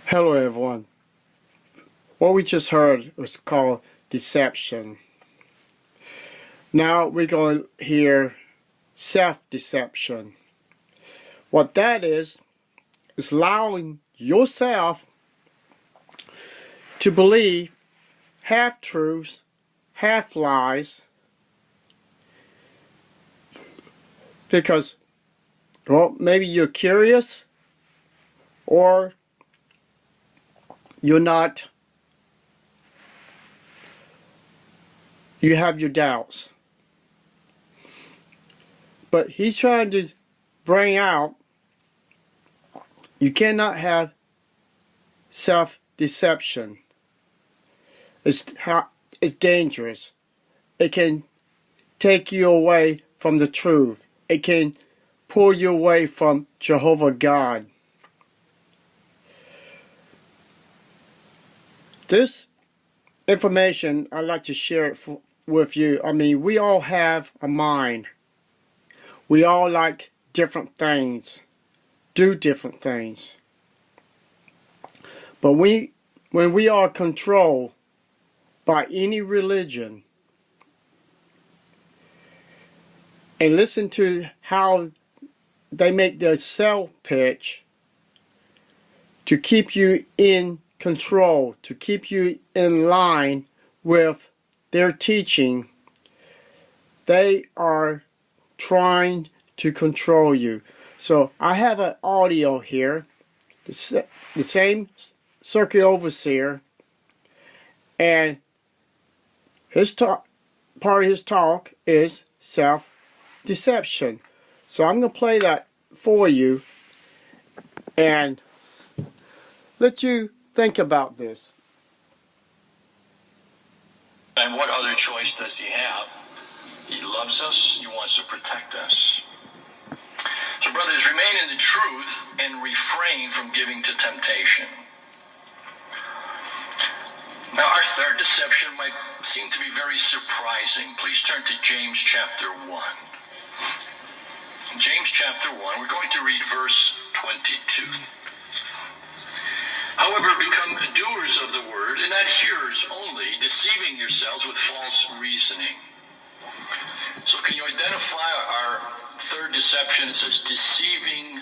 Hello everyone. What we just heard was called deception. Now we're going to hear self-deception. What that is allowing yourself to believe half-truths, half-lies, because, well, maybe you're curious or you're not. You have your doubts. But he's trying to bring out you cannot have self-deception. It's dangerous. It can take you away from the truth. It can pull you away from Jehovah God. This information, I'd like to share it with you. I mean, we all have a mind. We all like different things, do different things. But when we are controlled by any religion, and listen to how they make their sell pitch to keep you in control, to keep you in line with their teaching, they are trying to control you. So I have an audio here, the same circuit overseer, and his part of his talk is self-deception. So I'm going to play that for you and let you think about this. And what other choice does he have? He loves us. He wants to protect us. So, brothers, remain in the truth and refrain from giving to temptation. Now, our third deception might seem to be very surprising. Please turn to James chapter 1. James chapter 1, we're going to read verse 22. However, become doers of the word and not hearers only, deceiving yourselves with false reasoning. So can you identify our third deception? It says deceiving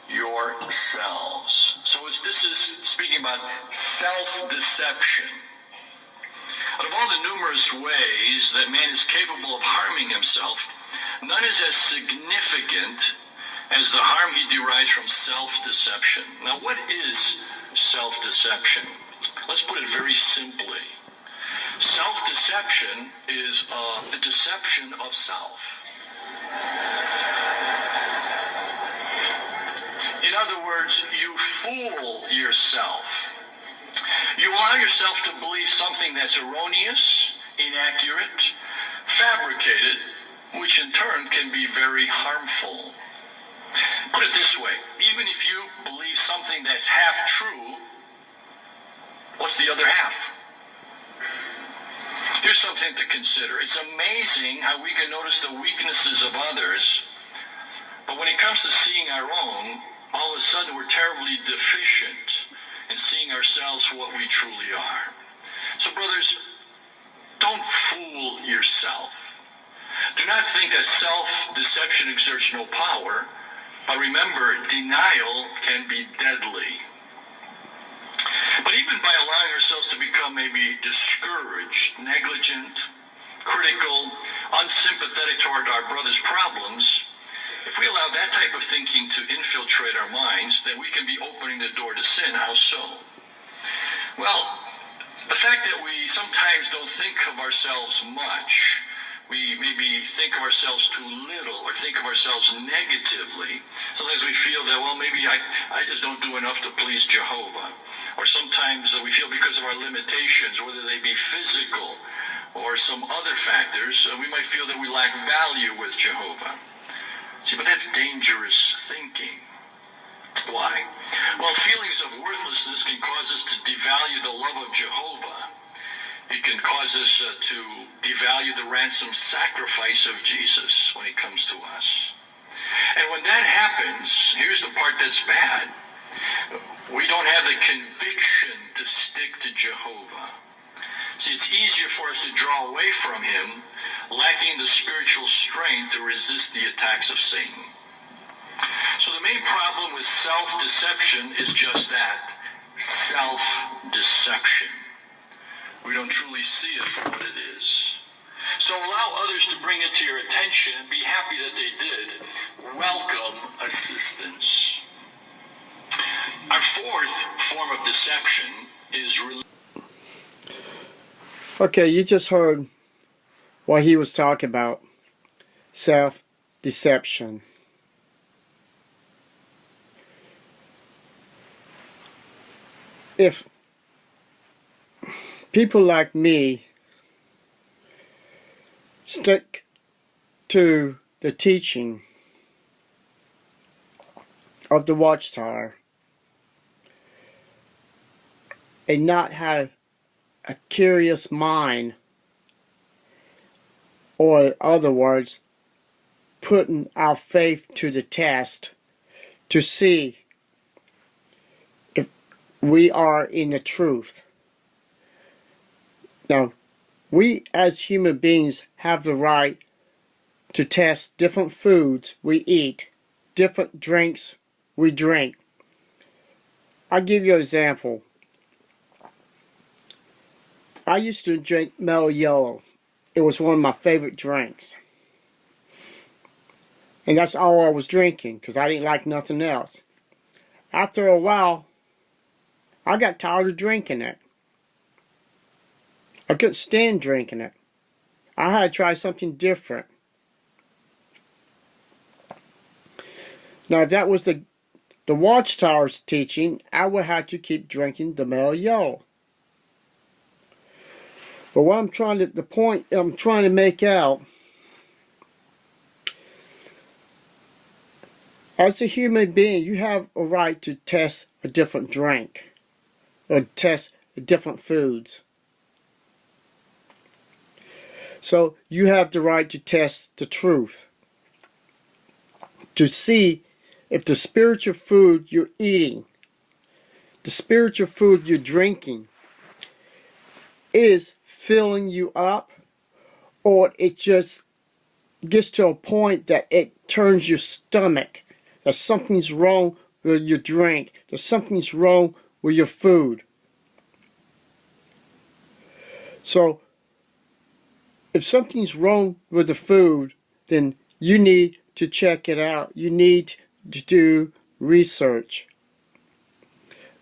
yourselves. So this is speaking about self-deception. Out of all the numerous ways that man is capable of harming himself, none is as significant as the harm he derives from self-deception. Now, what is self-deception? Let's put it very simply. Self-deception is a deception of self. In other words, you fool yourself. You allow yourself to believe something that's erroneous, inaccurate, fabricated, which in turn can be very harmful. Put it this way, even if you believe something that's half true, what's the other half? Here's something to consider. It's amazing how we can notice the weaknesses of others, but when it comes to seeing our own, all of a sudden we're terribly deficient in seeing ourselves for what we truly are. So brothers, don't fool yourself. Do not think that self-deception exerts no power, but remember, denial can be deadly. But even by allowing ourselves to become maybe discouraged, negligent, critical, unsympathetic toward our brother's problems, if we allow that type of thinking to infiltrate our minds, then we can be opening the door to sin. How so? Well, the fact that we sometimes don't think of ourselves much, we maybe think of ourselves too little or think of ourselves negatively. Sometimes we feel that, well, maybe I just don't do enough to please Jehovah. Or sometimes we feel because of our limitations, whether they be physical or some other factors, we might feel that we lack value with Jehovah. See, but that's dangerous thinking. Why? Well, feelings of worthlessness can cause us to devalue the love of Jehovah. It can cause us to devalue the ransom sacrifice of Jesus when it comes to us. And when that happens, here's the part that's bad. We don't have the the conviction to stick to Jehovah. See, it's easier for us to draw away from him, lacking the spiritual strength to resist the attacks of Satan. So the main problem with self-deception is just that, self-deception. We don't truly see it for what it is. So allow others to bring it to your attention and be happy that they did. Welcome assistance. Our fourth form of deception is religion. Okay, you just heard what he was talking about. Self-deception. If people like me stick to the teaching of the Watchtower and not have a curious mind, or in other words, putting our faith to the test to see if we are in the truth. Now, we as human beings have the right to test different foods we eat, different drinks we drink. I'll give you an example. I used to drink Mellow Yellow. It was one of my favorite drinks. And that's all I was drinking because I didn't like nothing else. After a while, I got tired of drinking it. I couldn't stand drinking it. I had to try something different. Now, if that was the Watchtower's teaching, I would have to keep drinking the Mellow Yellow. But what the point I'm trying to make out, as a human being, you have a right to test a different drink or test different foods. So you have the right to test the truth, to see if the spiritual food you're eating, the spiritual food you're drinking, is filling you up, or it just gets to a point that it turns your stomach, that something's wrong with your drink, that something's wrong with your food. So if something's wrong with the food, then you need to check it out. You need to do research.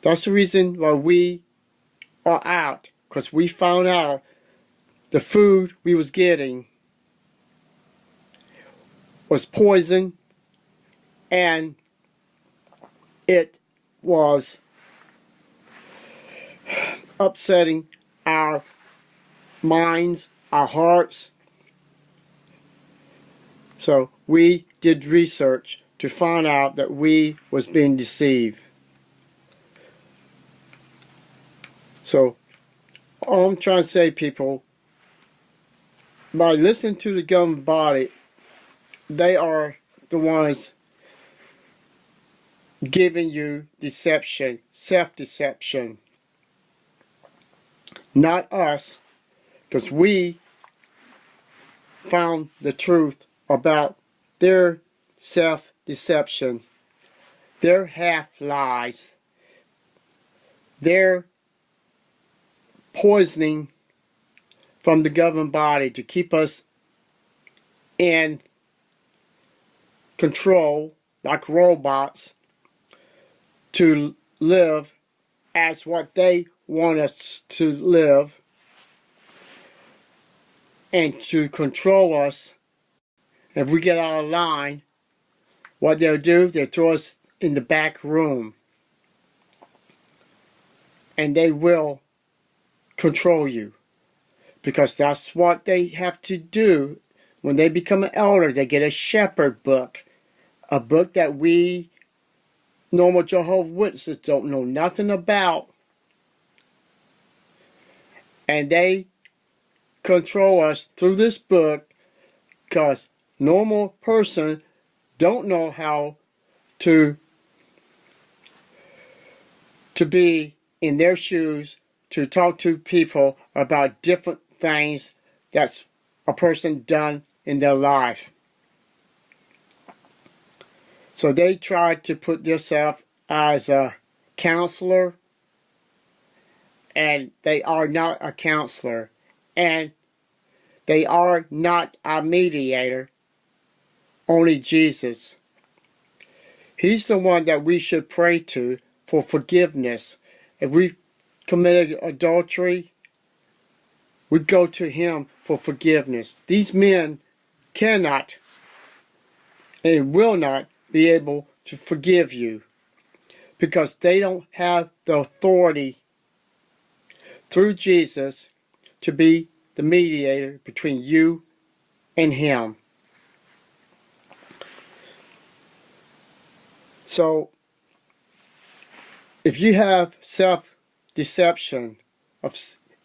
That's the reason why we are out, because we found out the food we was getting was poison, and it was upsetting our minds, our hearts. So we did research to find out that we was being deceived. So all I'm trying to say, people, by listening to the governing body, they are the ones giving you deception, self-deception. Not us, because we found the truth about their self-deception, their half-lies, their poisoning from the governing body to keep us in control like robots, to live as what they want us to live, and to control us. If we get out of line, what they'll do, they'll throw us in the back room, and they will control you, because that's what they have to do. When they become an elder, they get a shepherd book, a book that we normal Jehovah's Witnesses don't know nothing about, and they control us through this book, because normal person don't know how to to be in their shoes, to talk to people about different things that's a person done in their life. So they try to put themselves as a counselor, and they are not a counselor, and they are not a mediator, only Jesus. He's the one that we should pray to for forgiveness. If we committed adultery, we go to him for forgiveness. These men cannot and will not be able to forgive you because they don't have the authority through Jesus to be the mediator between you and him. So, if you have self-deception of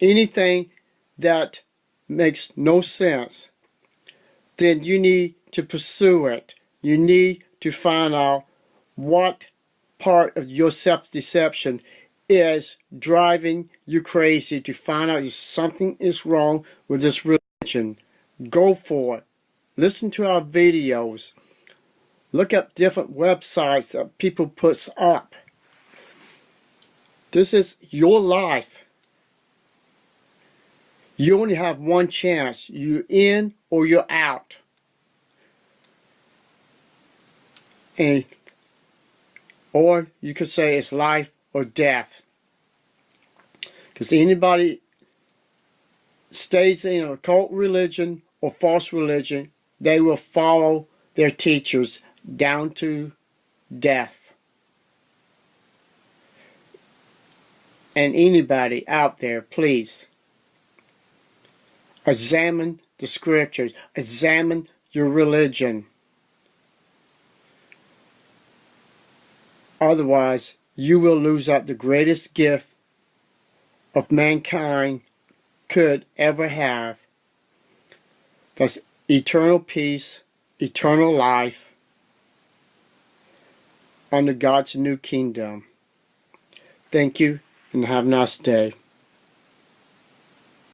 anything that makes no sense, then you need to pursue it. You need to find out what part of your self-deception is driving you crazy, to find out if something is wrong with this religion. Go for it. Listen to our videos. Look up different websites that people put up. This is your life. You only have one chance. You're in or you're out. Or you could say it's life or death. Because anybody stays in a occult religion or false religion, they will follow their teachers down to death. And anybody out there, please, examine the scriptures. Examine your religion. Otherwise, you will lose out the greatest gift of mankind could ever have. That's eternal peace, eternal life under God's new kingdom. Thank you and have a nice day.